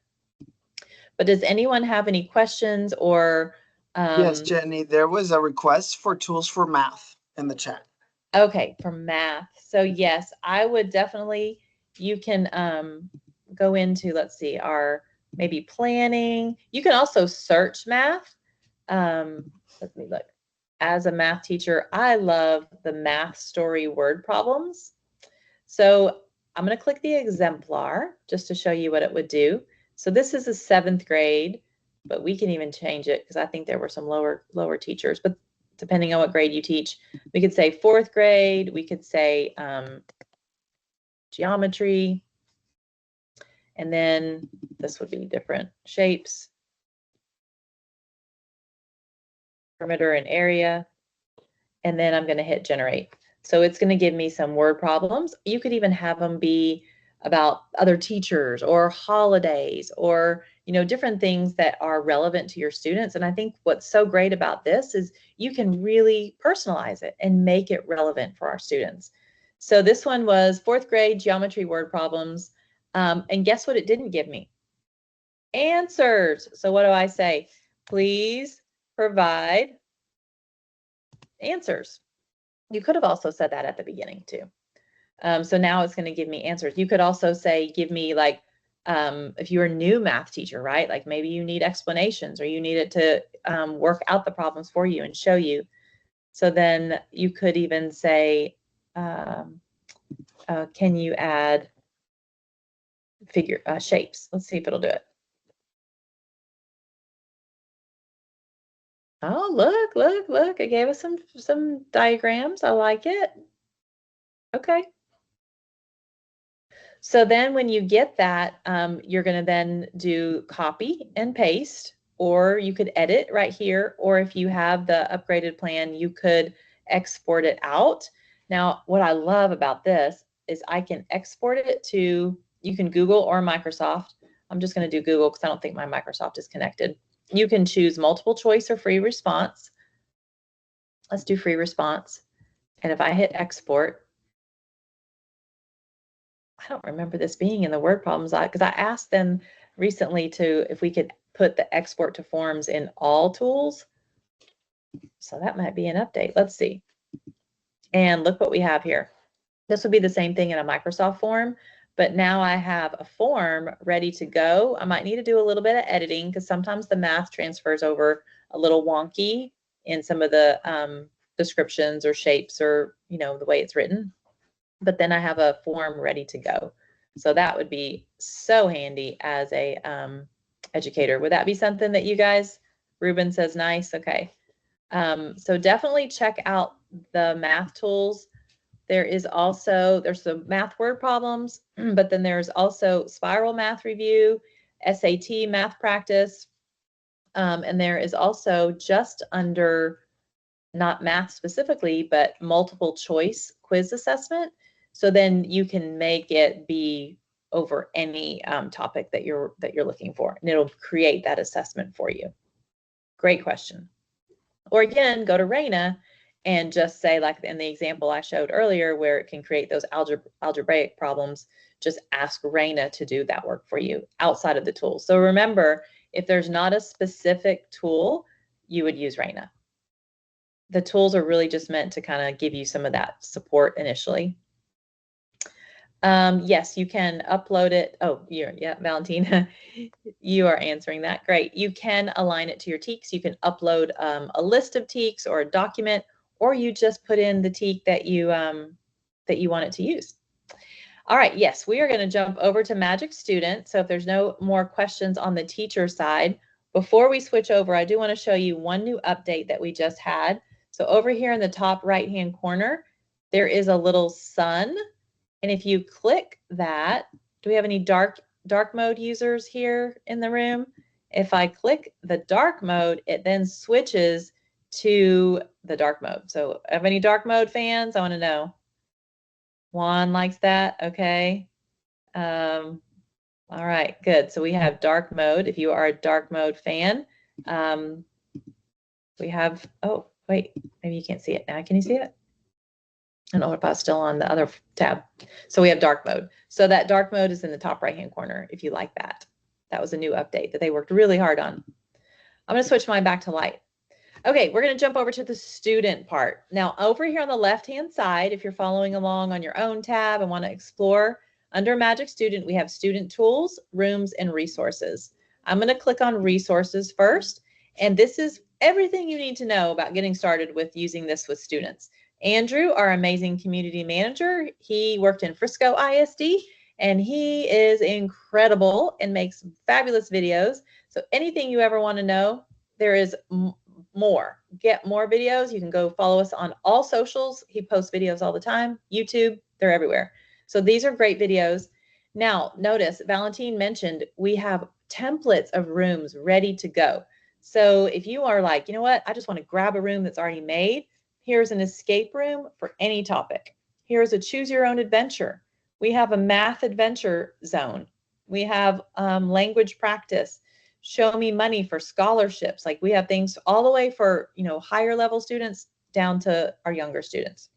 But does anyone have any questions or? Yes, Jenny, there was a request for tools for math in the chat. Okay, for math. So yes, I would definitely, you can go into, let's see, our maybe planning. You can also search math. Let me look. As a math teacher, I love the math story word problems. So I'm going to click the exemplar just to show you what it would do. So this is a 7th grade, but we can even change it because I think there were some lower teachers, but depending on what grade you teach, we could say 4th grade, we could say geometry, and then this would be different shapes, perimeter and area, and then I'm going to hit generate. So it's going to give me some word problems. You could even have them be about other teachers or holidays or, you know, different things that are relevant to your students. And I think what's so great about this is you can really personalize it and make it relevant for our students. So this one was 4th grade geometry word problems. And guess what it didn't give me? Answers. So what do I say? Please provide answers. You could have also said that at the beginning too. So now it's going to give me answers. You could also say, give me like, if you're a new math teacher, right? Like maybe you need explanations or you need it to work out the problems for you and show you. So then you could even say, can you add shapes? Let's see if it'll do it. Oh, look, it gave us some diagrams. I like it. Okay. So then when you get that, you're going to then do copy and paste, or you could edit right here, or if you have the upgraded plan, you could export it out. Now, what I love about this is I can export it to, you can Google or Microsoft. I'm just going to do Google because I don't think my Microsoft is connected. You can choose multiple choice or free response. Let's do free response. And if I hit export, I don't remember this being in the word problems because I asked them recently if we could put the export to forms in all tools. So that might be an update. Let's see. And look what we have here. This would be the same thing in a Microsoft form, but now I have a form ready to go. I might need to do a little bit of editing because sometimes the math transfers over a little wonky in some of the descriptions or shapes or, you know, the way it's written. But then I have a form ready to go. So that would be so handy as a educator. Would that be something that you guys, Ruben says nice, okay. So definitely check out the math tools. There's the math word problems, but then there's also spiral math review, SAT math practice, and there is also just under, not math specifically, but multiple choice quiz assessment. So then you can make it be over any topic that you're looking for, and it'll create that assessment for you. Great question. Or again, go to Raina and just say, like in the example I showed earlier, where it can create those algebraic problems, just ask Raina to do that work for you outside of the tool. So remember, if there's not a specific tool, you would use Raina. The tools are really just meant to kind of give you some of that support initially. Yes, you can upload it. Oh, yeah, Valentina, you are answering that. Great. You can align it to your TEKS. You can upload a list of TEKS or a document, or you just put in the TEK that you want it to use. All right. Yes, we are going to jump over to Magic Student. So if there's no more questions on the teacher side, before we switch over, I do want to show you one new update that we just had. So over here in the top right-hand corner, there is a little sun. And if you click that, do we have any dark mode users here in the room? If I click the dark mode, it then switches to the dark mode. So have any dark mode fans? I want to know. Juan likes that. Okay. All right, good. So we have dark mode. If you are a dark mode fan, we have, oh, wait, maybe you can't see it now. Can you see it? I don't know if I was still on the other tab. So we have dark mode. So that dark mode is in the top right-hand corner if you like that. That was a new update that they worked really hard on. I'm going to switch mine back to light. Okay, we're going to jump over to the student part. Now, over here on the left-hand side, if you're following along on your own tab and want to explore, under Magic Student, we have student tools, rooms, and resources. I'm going to click on resources first, and this is everything you need to know about getting started with using this with students. Andrew, our amazing community manager, he worked in Frisco ISD, and he is incredible and makes fabulous videos. So anything you ever want to know, there is more. Get more videos. You can go follow us on all socials. He posts videos all the time. YouTube, they're everywhere. So these are great videos. Now, notice Valentine mentioned we have templates of rooms ready to go. So if you are like, you know what, I just want to grab a room that's already made, here's an escape room for any topic. Here's a choose your own adventure. We have a math adventure zone. We have language practice. Show me money for scholarships. Like we have things all the way for, you know, higher level students down to our younger students.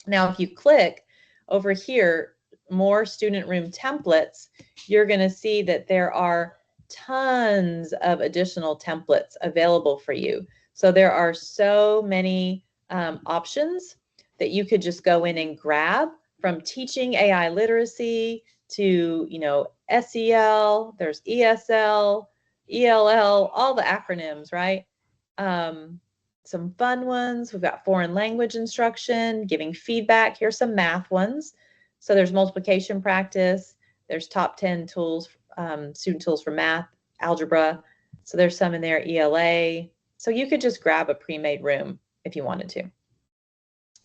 Now, if you click over here, more student room templates, you're going to see that there are tons of additional templates available for you. So there are so many options that you could just go in and grab, from teaching AI literacy to, you know, SEL, there's ESL, ELL, all the acronyms, right? Some fun ones. We've got foreign language instruction, giving feedback. Here's some math ones. So there's multiplication practice. There's top 10 tools, student tools for math, algebra. So there's some in there, ELA. So you could just grab a pre-made room if you wanted to.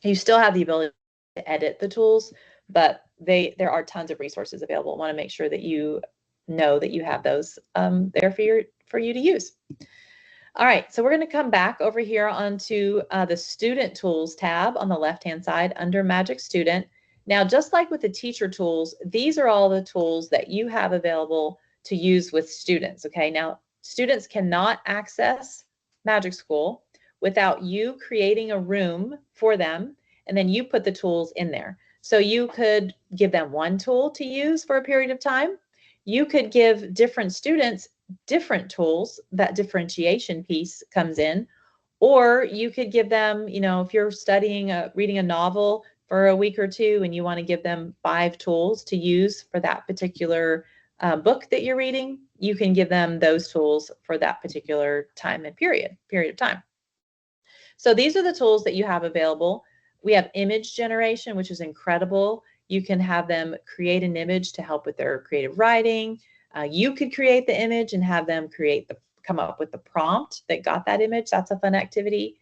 You still have the ability to edit the tools, but there are tons of resources available. I want to make sure that you know that you have those there for you to use. All right, so we're going to come back over here onto the Student Tools tab on the left-hand side under Magic Student. Now, just like with the teacher tools, these are all the tools that you have available to use with students, okay? Now, students cannot access MagicSchool without you creating a room for them, and then you put the tools in there. So you could give them one tool to use for a period of time. You could give different students different tools. That differentiation piece comes in. Or you could give them, you know, if you're studying, reading a novel, for a week or two and you want to give them 5 tools to use for that particular book that you're reading, you can give them those tools for that particular time and period of time. So these are the tools that you have available. We have image generation, which is incredible. You can have them create an image to help with their creative writing. You could create the image and have them come up with the prompt that got that image. That's a fun activity.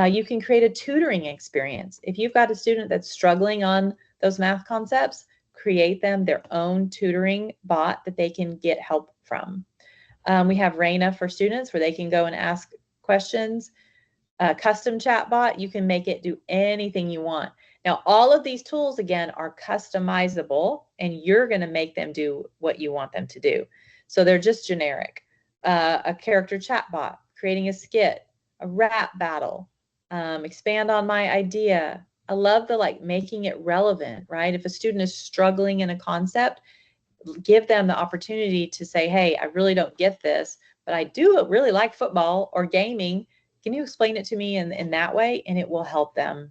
You can create a tutoring experience. If you've got a student that's struggling on those math concepts, create them their own tutoring bot that they can get help from. We have Raina for students where they can go and ask questions. Custom chatbot, you can make it do anything you want. Now, all of these tools, again, are customizable, and you're going to make them do what you want them to do. So they're just generic. A character chatbot, creating a skit, a rap battle, expand on my idea. I love the making it relevant, right? If a student is struggling in a concept, give them the opportunity to say, hey, I really don't get this, but I do really like football or gaming. Can you explain it to me in that way? And it will help them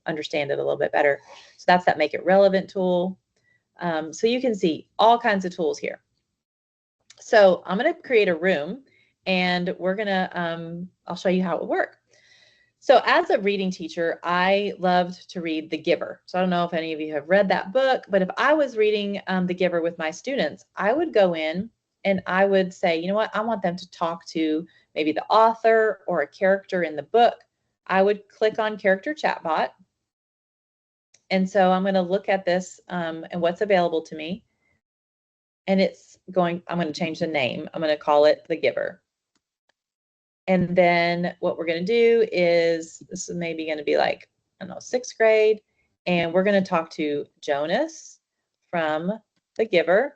understand it a little bit better. So that's that make it relevant tool. So you can see all kinds of tools here. So I'm going to create a room and we're going to, I'll show you how it will work. So as a reading teacher, I loved to read The Giver. So I don't know if any of you have read that book, but if I was reading The Giver with my students, I would go in and I would say, you know what, I want them to talk to maybe the author or a character in the book. I would click on character chatbot. And so I'm going to look at this and what's available to me. And I'm going to change the name. I'm going to call it The Giver. And then what we're going to do is, this is maybe going to be like, I don't know, 6th grade. And we're going to talk to Jonas from The Giver.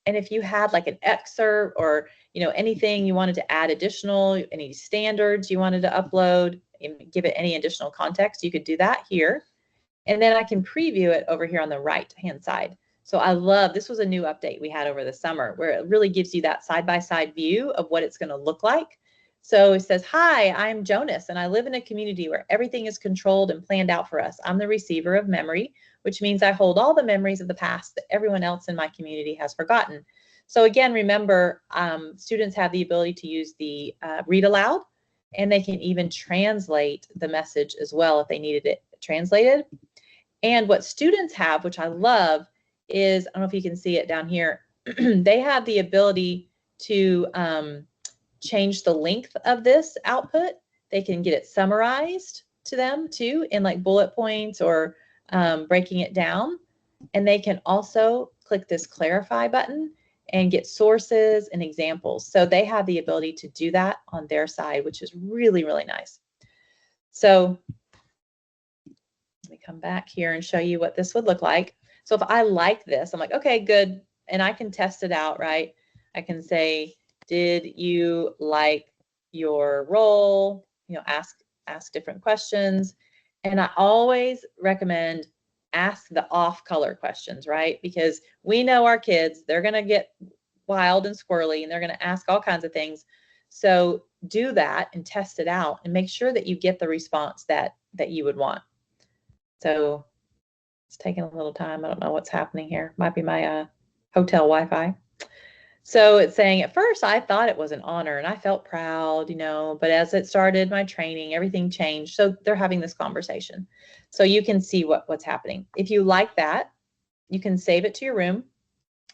And if you had like an excerpt or, anything you wanted to add additional, any standards you wanted to upload, and give it any additional context, you could do that here. And then I can preview it over here on the right-hand side. So I love, this was a new update we had over the summer where it really gives you that side-by-side view of what it's going to look like. So it says, hi, I'm Jonas, and I live in a community where everything is controlled and planned out for us. I'm the receiver of memory, which means I hold all the memories of the past that everyone else in my community has forgotten. So again, remember, students have the ability to use the read aloud, and they can even translate the message as well if they needed it translated. And what students have, which I love, is, I don't know if you can see it down here, they have the ability to change the length of this output. They can get it summarized to them too in like bullet points or breaking it down. And they can also click this clarify button and get sources and examples. So they have the ability to do that on their side, which is really, really nice. So let me come back here and show you what this would look like. So if I like this, I'm like, okay, good. And I can test it out, right? I can say, did you like your role? Ask different questions. And I always recommend ask the off color questions, right? Because we know our kids, they're going to get wild and squirrely and they're going to ask all kinds of things. So do that and test it out and make sure that you get the response that you would want. So it's taking a little time. I don't know what's happening here. Might be my hotel Wi-Fi. So it's saying, at first I thought it was an honor and I felt proud, but as it started my training, everything changed. So they're having this conversation. So you can see what's happening. If you like that, you can save it to your room,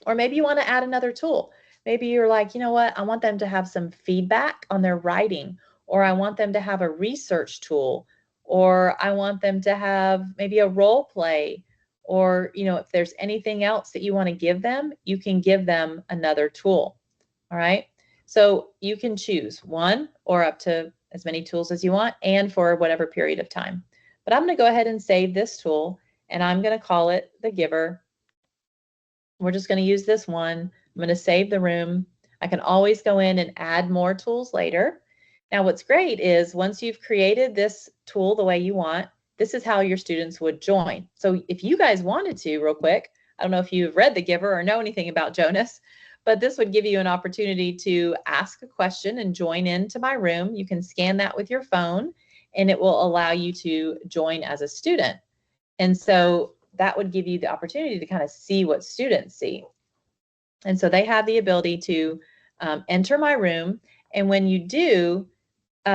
or maybe you want to add another tool. Maybe you're like, you know what, I want them to have some feedback on their writing, or I want them to have a research tool, or I want them to have maybe a role play, or, if there's anything else that you want to give them, you can give them another tool. All right. So you can choose one or up to as many tools as you want and for whatever period of time. But I'm going to go ahead and save this tool and I'm going to call it The Giver. We're just going to use this one. I'm going to save the room. I can always go in and add more tools later. Now, what's great is once you've created this tool the way you want, this is how your students would join. So if you guys wanted to, real quick, I don't know if you've read The Giver or know anything about Jonas, but this would give you an opportunity to ask a question and join into my room. You can scan that with your phone and it will allow you to join as a student. And so that would give you the opportunity to kind of see what students see. And so they have the ability to enter my room. And when you do,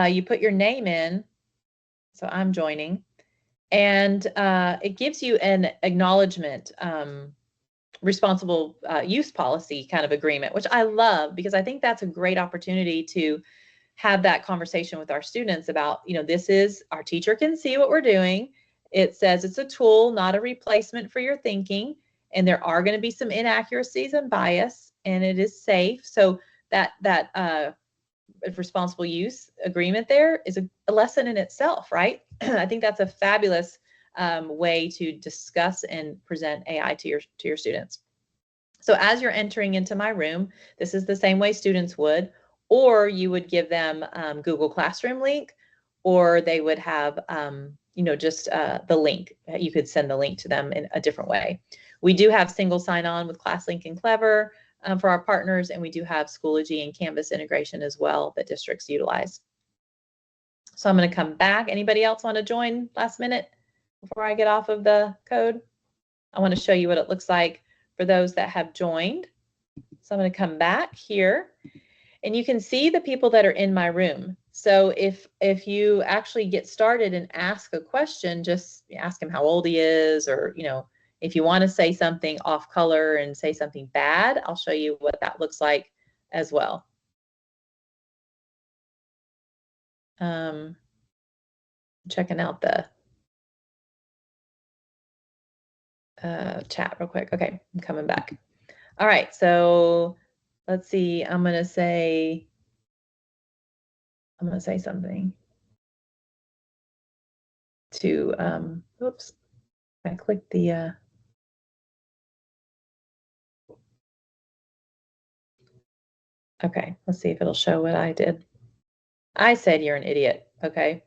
you put your name in. So I'm joining. And it gives you an acknowledgement responsible use policy kind of agreement, which I love because I think that's a great opportunity to have that conversation with our students about, this is, our teacher can see what we're doing. It says it's a tool, not a replacement for your thinking. And there are going to be some inaccuracies and bias, and it is safe. So that responsible use agreement there is a lesson in itself, right? I think that's a fabulous way to discuss and present AI to your students. So as you're entering into my room, this is the same way students would, or you would give them Google Classroom link, or they would have, just the link. You could send the link to them in a different way. We do have single sign-on with ClassLink and Clever for our partners, and we do have Schoology and Canvas integration as well that districts utilize. So I'm going to come back. Anybody else want to join last minute before I get off of the code? I want to show you what it looks like for those that have joined. So I'm going to come back here, and you can see the people that are in my room. So if you actually get started and ask a question, just ask him how old he is, or if you want to say something off color and say something bad, I'll show you what that looks like as well. Checking out the chat real quick. Okay, I'm coming back. All right, so let's see. I'm gonna say something to oops, I clicked the okay, let's see if it'll show what I did. I said you're an idiot. Okay,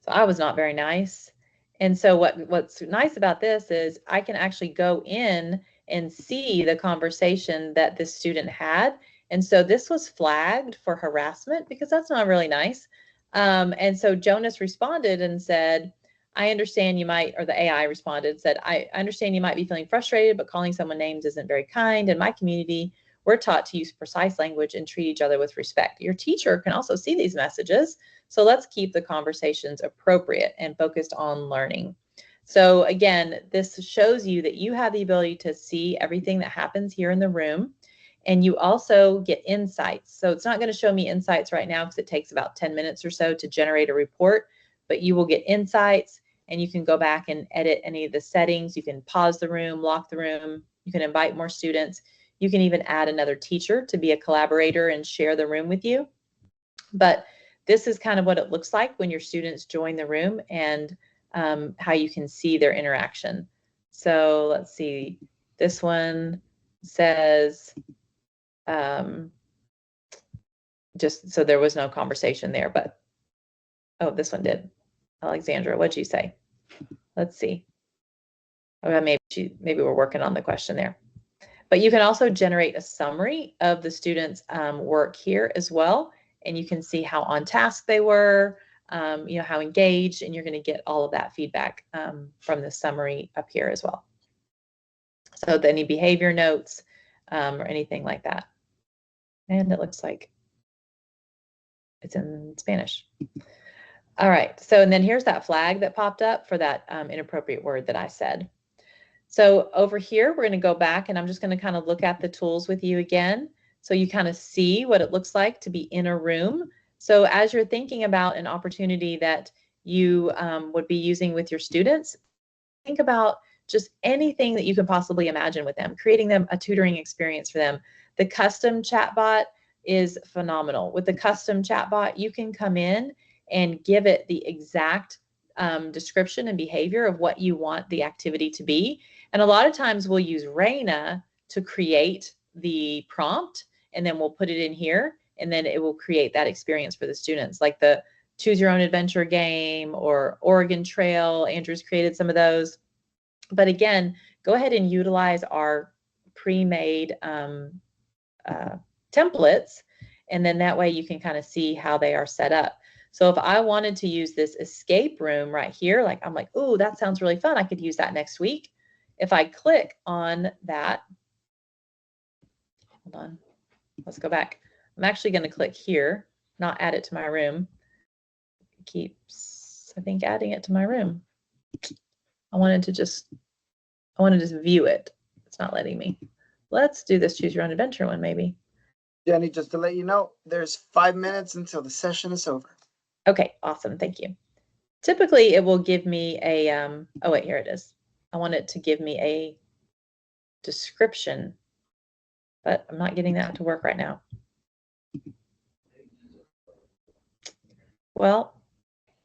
so I was not very nice. And so what's nice about this is I can actually go in and see the conversation that this student had. And so this was flagged for harassment because that's not really nice. And so Jonas responded and said, I understand you might, or the AI responded, said, I understand you might be feeling frustrated, but calling someone names isn't very kind. In my community, we're taught to use precise language and treat each other with respect. Your teacher can also see these messages. So let's keep the conversations appropriate and focused on learning. So again, this shows you that you have the ability to see everything that happens here in the room, and you also get insights. So it's not going to show me insights right now because it takes about 10 minutes or so to generate a report, but you will get insights, and you can go back and edit any of the settings. You can pause the room, lock the room. You can invite more students. You can even add another teacher to be a collaborator and share the room with you. But this is kind of what it looks like when your students join the room, and how you can see their interaction. So let's see, this one says, just so there was no conversation there, but, oh, this one did. Alexandra, what'd you say? Let's see. Okay, maybe we're working on the question there. But you can also generate a summary of the students' work here as well, and you can see how on task they were, how engaged, and you're going to get all of that feedback from the summary up here as well. So any behavior notes or anything like that. And it looks like it's in Spanish. All right, so and then here's that flag that popped up for that inappropriate word that I said. So over here, we're going to go back, and I'm just going to kind of look at the tools with you again, so you kind of see what it looks like to be in a room. So as you're thinking about an opportunity that you would be using with your students, think about just anything that you can possibly imagine with them, creating them a tutoring experience for them. The custom chatbot is phenomenal. With the custom chatbot, you can come in and give it the exact description and behavior of what you want the activity to be. And a lot of times we'll use Raina to create the prompt, and then we'll put it in here, and then it will create that experience for the students, like the Choose Your Own Adventure game or Oregon Trail. Andrew's created some of those. But again, go ahead and utilize our pre-made templates, and then that way you can kind of see how they are set up. So if I wanted to use this escape room right here, like I'm like, oh, that sounds really fun. I could use that next week. If I click on that, hold on, let's go back. I'm actually going to click here, not add it to my room. It keeps, I think, adding it to my room. I wanted to just view it. It's not letting me. Let's do this choose your own adventure one maybe. Jenny, just to let you know, there's 5 minutes until the session is over. Okay, awesome. Thank you. Typically, it will give me a, oh wait, here it is. I want it to give me a description, but I'm not getting that to work right now. Well,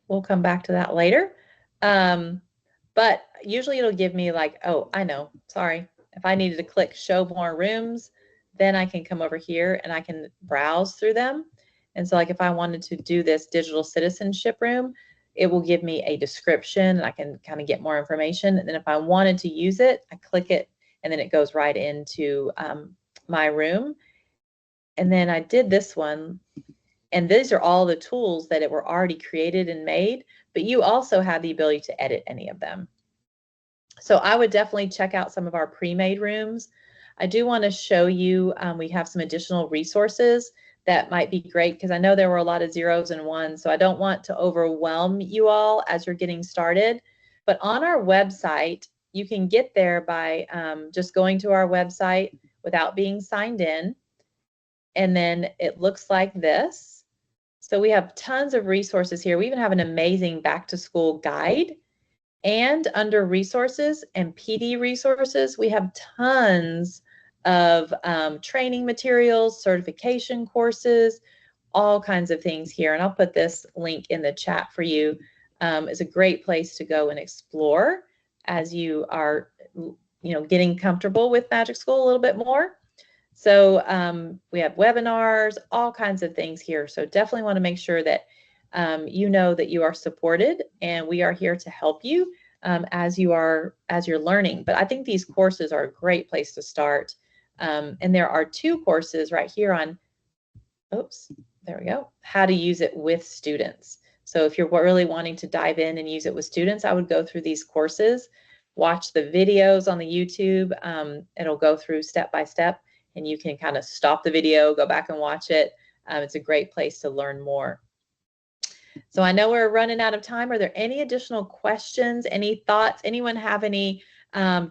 we'll come back to that later. But usually it'll give me like, oh, I know, sorry. If I needed to click show more rooms, then I can come over here and I can browse through them. And so like if I wanted to do this digital citizenship room, it will give me a description and I can kind of get more information. And then if I wanted to use it, I click it and then it goes right into my room. And then I did this one. And these are all the tools that were already created and made, but you also have the ability to edit any of them. So I would definitely check out some of our pre-made rooms. I do want to show you, we have some additional resources that might be great because I know there were a lot of zeros and ones, so I don't want to overwhelm you all as you're getting started. But on our website, you can get there by just going to our website without being signed in. And then it looks like this. So we have tons of resources here. We even have an amazing back to school guide. And under resources and PD resources, we have tons of training materials, certification courses, all kinds of things here. And I'll put this link in the chat for you. It's a great place to go and explore as you are, getting comfortable with MagicSchool a little bit more. So we have webinars, all kinds of things here. So definitely want to make sure that you know that you are supported and we are here to help you as you're learning. But I think these courses are a great place to start. And there are 2 courses right here on, oops, there we go, how to use it with students. So if you're really wanting to dive in and use it with students, I would go through these courses, watch the videos on the YouTube. It'll go through step by step. And you can kind of stop the video, go back and watch it. It's a great place to learn more. So I know we're running out of time. Are there any additional questions, any thoughts? Anyone have any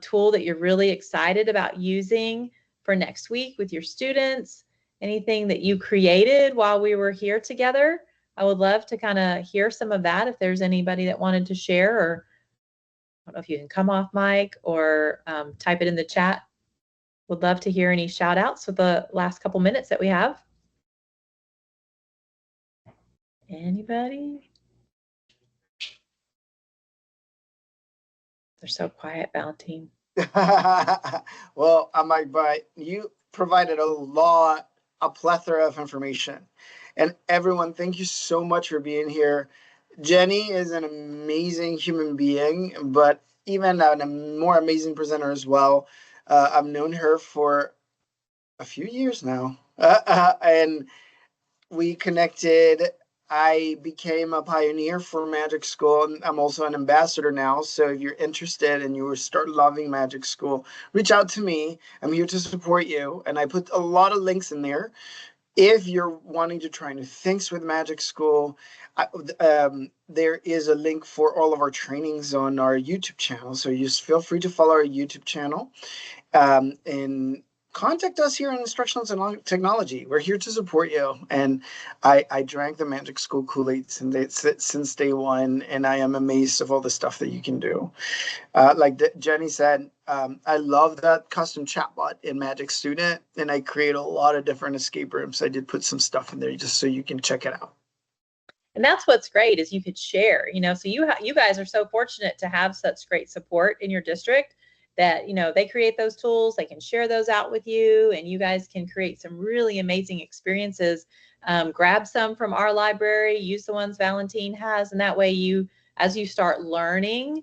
tool that you're really excited about using for next week with your students? Anything that you created while we were here together? I would love to kind of hear some of that if there's anybody that wanted to share, or I don't know if you can come off mic or type it in the chat. Would love to hear any shout outs with the last couple minutes that we have. Anybody? They're so quiet, Valentine. Well, I might, but you provided a plethora of information. And everyone, thank you so much for being here. Jenny is an amazing human being, but even a more amazing presenter as well. I've known her for a few years now, and we connected. I became a pioneer for MagicSchool. I'm also an ambassador now. So if you're interested and you start loving MagicSchool, reach out to me. I'm here to support you. And I put a lot of links in there. If you're wanting to try new things with MagicSchool, there is a link for all of our trainings on our YouTube channel. So you just feel free to follow our YouTube channel. And contact us here in Instructional Technology. We're here to support you. And I drank the MagicSchool Kool-Aid since day one, and I am amazed of all the stuff that you can do. Like Jenny said, I love that custom chatbot in Magic Student, and I create a lot of different escape rooms. I did put some stuff in there just so you can check it out. And that's what's great is you could share, so you guys are so fortunate to have such great support in your district that, they create those tools, they can share those out with you, and you guys can create some really amazing experiences. Grab some from our library, use the ones Valentine has, and that way as you start learning,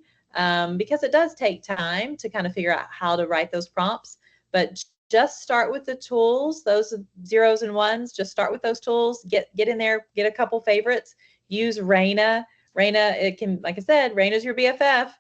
because it does take time to kind of figure out how to write those prompts, but just start with the tools, those zeros and ones, just start with those tools, get in there, get a couple favorites. use Raina. Raina, it can, like I said, Raina's your BFF.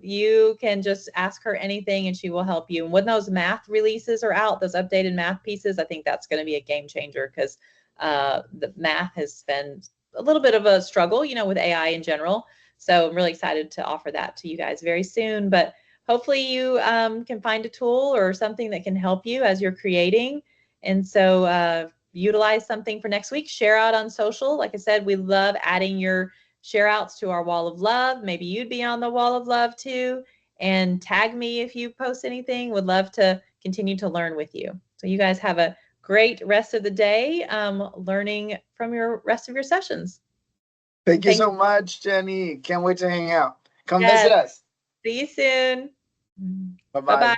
You can just ask her anything and she will help you. And when those math releases are out, those updated math pieces, I think that's going to be a game changer, because the math has been a little bit of a struggle, with AI in general. So I'm really excited to offer that to you guys very soon. But hopefully you can find a tool or something that can help you as you're creating. And so utilize something for next week. Share out on social. Like I said, we love adding your share outs to our wall of love. Maybe you'd be on the wall of love too. And tag me if you post anything. Would love to continue to learn with you. So you guys have a great rest of the day, learning from your rest of your sessions. Thank you so much, Jeni. Can't wait to hang out. Come Yes. visit us. See you soon. Bye-bye. Bye-bye.